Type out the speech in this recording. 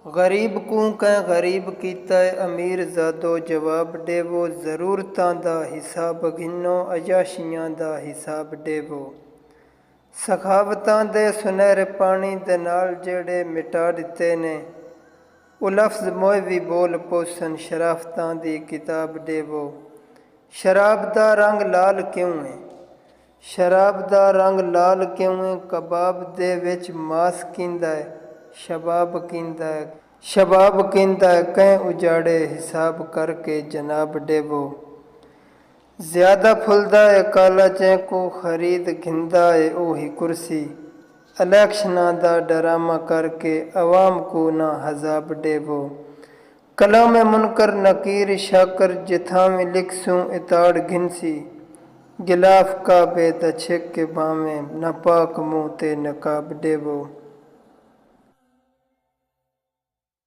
गरीब को कै गरीब कीता अमीर ज़ादो जवाब देवो। ज़रूरतां दा हिसाब गिनो अयाशियां दा हिसाब देवो। सखावतां दे सुनहरे पानी दे नाल जेड़े मिटा दिते ने, ओ लफ्ज़ मोए भी बोल पोसन शराफतां दी किताब देवो। शराब दा रंग लाल क्यों है? शराब दा रंग लाल क्यों है? कबाब दे विच मास कींदा है, शबाब कींदा है। शबाब कींदा है कहीं उजाड़े हिसाब करके जनाब देवो। ज़्यादा फुलदा है काला चैको खरीद घिंदा है ओही कुर्सी। इलेक्शनां दा डरामा करके अवाम को ना हजाब देवो। कलाम मुनकर नकीर शाकर जिथावी लिखसूं इताड़ घिनसी। गिलाफ का बेद छिक के बामें नापाक मुँह ते नकाब देवो।